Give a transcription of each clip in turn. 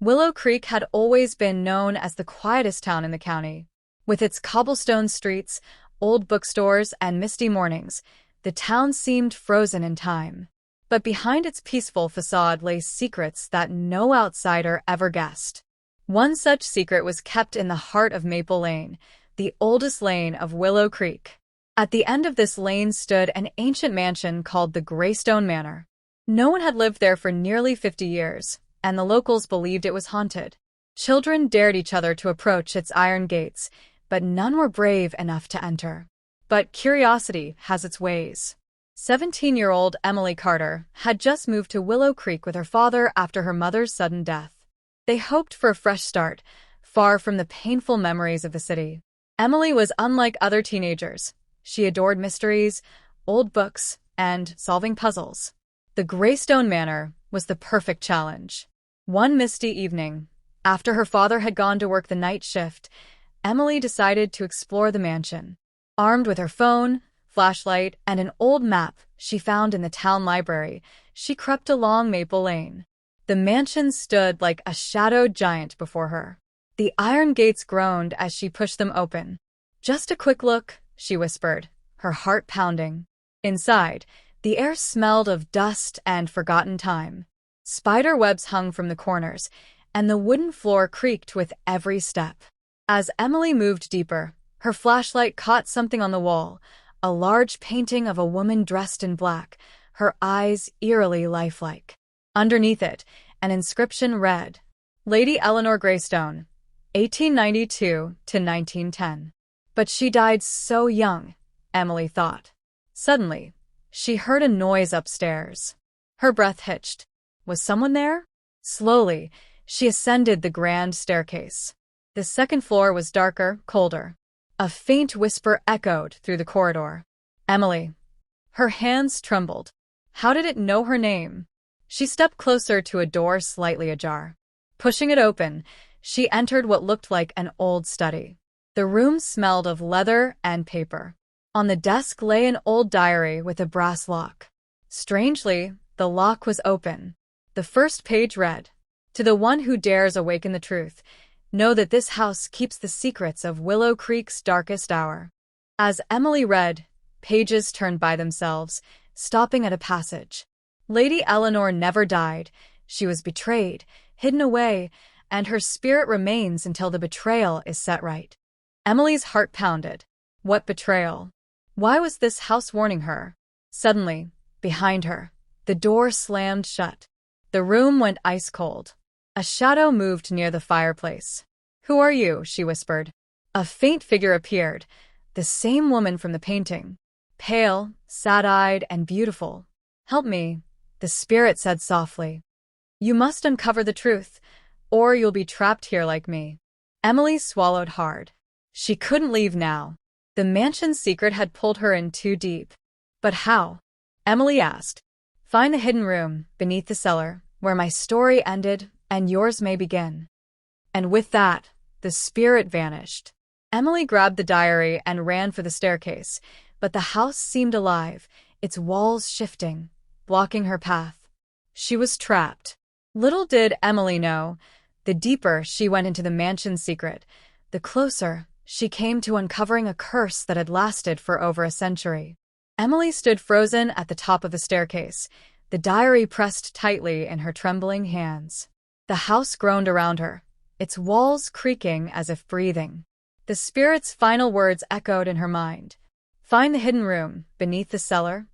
Willow Creek had always been known as the quietest town in the county. With its cobblestone streets, old bookstores, and misty mornings, the town seemed frozen in time. But behind its peaceful facade lay secrets that no outsider ever guessed. One such secret was kept in the heart of Maple Lane, the oldest lane of Willow Creek. At the end of this lane stood an ancient mansion called the Greystone Manor. No one had lived there for nearly 50 years, and the locals believed it was haunted. Children dared each other to approach its iron gates, but none were brave enough to enter. But curiosity has its ways. 17-year-old Emily Carter had just moved to Willow Creek with her father after her mother's sudden death. They hoped for a fresh start, far from the painful memories of the city. Emily was unlike other teenagers. She adored mysteries, old books, and solving puzzles. The Greystone Manor was the perfect challenge. One misty evening, after her father had gone to work the night shift, Emily decided to explore the mansion. Armed with her phone, flashlight, and an old map she found in the town library, she crept along Maple Lane. The mansion stood like a shadowed giant before her. The iron gates groaned as she pushed them open. "Just a quick look," she whispered, her heart pounding. Inside, the air smelled of dust and forgotten time. Spider webs hung from the corners, and the wooden floor creaked with every step. As Emily moved deeper, her flashlight caught something on the wall, a large painting of a woman dressed in black, her eyes eerily lifelike. Underneath it, an inscription read, "Lady Eleanor Greystone, 1892 to 1910. But she died so young, Emily thought. Suddenly, she heard a noise upstairs. Her breath hitched. Was someone there? Slowly, she ascended the grand staircase. The second floor was darker, colder. A faint whisper echoed through the corridor. "Emily." Her hands trembled. How did it know her name? She stepped closer to a door slightly ajar. Pushing it open, she entered what looked like an old study. The room smelled of leather and paper. On the desk lay an old diary with a brass lock. Strangely, the lock was open. The first page read, "To the one who dares awaken the truth, know that this house keeps the secrets of Willow Creek's darkest hour." As Emily read, pages turned by themselves, stopping at a passage. Lady Eleanor never died. She was betrayed, hidden away, and her spirit remains until the betrayal is set right. Emily's heart pounded. What betrayal? Why was this house warning her? Suddenly, behind her, the door slammed shut. The room went ice cold. A shadow moved near the fireplace. "Who are you?" she whispered. A faint figure appeared, the same woman from the painting. Pale, sad-eyed, and beautiful. "Help me," the spirit said softly. "You must uncover the truth, or you'll be trapped here like me." Emily swallowed hard. She couldn't leave now. The mansion's secret had pulled her in too deep. But how? Emily asked. "Find the hidden room, beneath the cellar, where my story ended, and yours may begin." And with that, the spirit vanished. Emily grabbed the diary and ran for the staircase, but the house seemed alive, its walls shifting, blocking her path. She was trapped. Little did Emily know, the deeper she went into the mansion's secret, the closer she came to uncovering a curse that had lasted for over a century. Emily stood frozen at the top of the staircase, the diary pressed tightly in her trembling hands. The house groaned around her, its walls creaking as if breathing. The spirit's final words echoed in her mind. "Find the hidden room, beneath the cellar."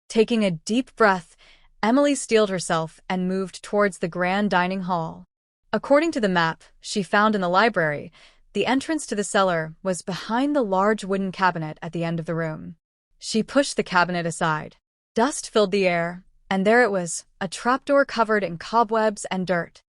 Taking a deep breath, Emily steeled herself and moved towards the grand dining hall. According to the map she found in the library, the entrance to the cellar was behind the large wooden cabinet at the end of the room. She pushed the cabinet aside. Dust filled the air, and there it was, a trapdoor covered in cobwebs and dirt.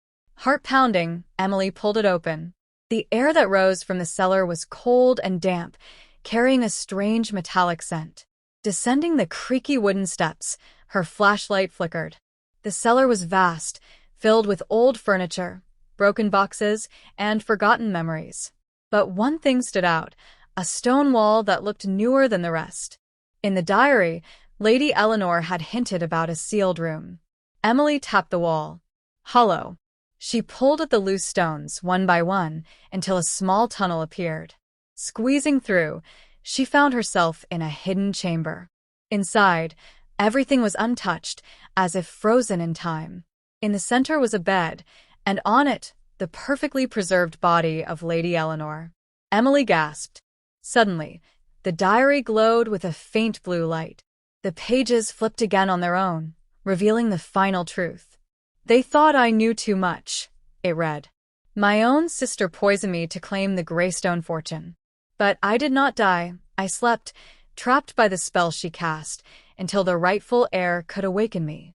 Heart pounding, Emily pulled it open. The air that rose from the cellar was cold and damp, carrying a strange metallic scent. Descending the creaky wooden steps, her flashlight flickered. The cellar was vast, filled with old furniture, broken boxes, and forgotten memories. But one thing stood out, a stone wall that looked newer than the rest. In the diary, Lady Eleanor had hinted about a sealed room. Emily tapped the wall. Hollow. She pulled at the loose stones one by one until a small tunnel appeared. Squeezing through, she found herself in a hidden chamber. Inside, everything was untouched, as if frozen in time. In the center was a bed, and on it, the perfectly preserved body of Lady Eleanor. Emily gasped. Suddenly, the diary glowed with a faint blue light. The pages flipped again on their own, revealing the final truth. "They thought I knew too much," it read. "My own sister poisoned me to claim the Greystone fortune. But I did not die. I slept, trapped by the spell she cast, until the rightful heir could awaken me."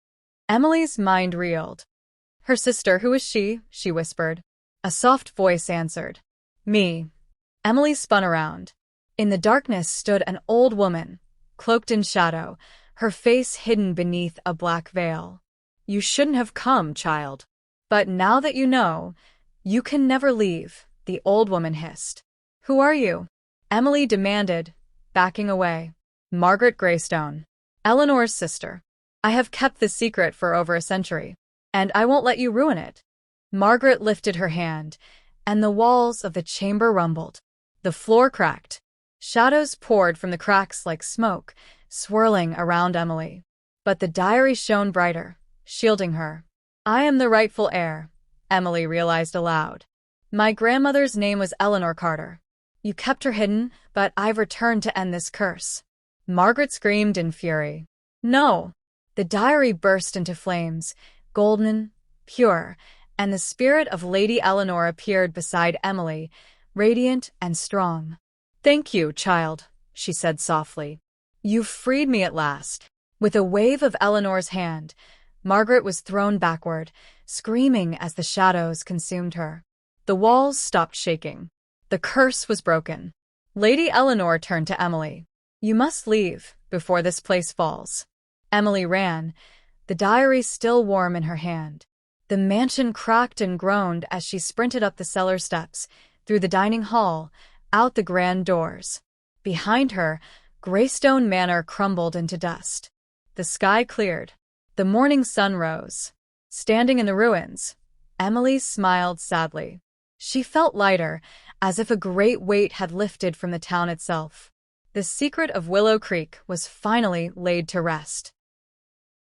Emily's mind reeled. "Her sister, who is she?" she whispered. A soft voice answered. "Me." Emily spun around. In the darkness stood an old woman, cloaked in shadow, her face hidden beneath a black veil. "You shouldn't have come, child. But now that you know, you can never leave," the old woman hissed. "Who are you?" Emily demanded, backing away. "Margaret Greystone, Eleanor's sister. I have kept this secret for over a century, and I won't let you ruin it." Margaret lifted her hand, and the walls of the chamber rumbled. The floor cracked. Shadows poured from the cracks like smoke, swirling around Emily. But the diary shone brighter, shielding her. "I am the rightful heir," Emily realized aloud. "My grandmother's name was Eleanor Carter. You kept her hidden, but I've returned to end this curse." Margaret screamed in fury. "No!" The diary burst into flames, golden, pure, and the spirit of Lady Eleanor appeared beside Emily, radiant and strong. "Thank you, child," she said softly. "You've freed me at last." With a wave of Eleanor's hand, Margaret was thrown backward, screaming as the shadows consumed her. The walls stopped shaking. The curse was broken. Lady Eleanor turned to Emily. "You must leave before this place falls." Emily ran, the diary still warm in her hand. The mansion cracked and groaned as she sprinted up the cellar steps, through the dining hall, out the grand doors. Behind her, Greystone Manor crumbled into dust. The sky cleared. The morning sun rose. Standing in the ruins, Emily smiled sadly. She felt lighter, as if a great weight had lifted from the town itself. The secret of Willow Creek was finally laid to rest.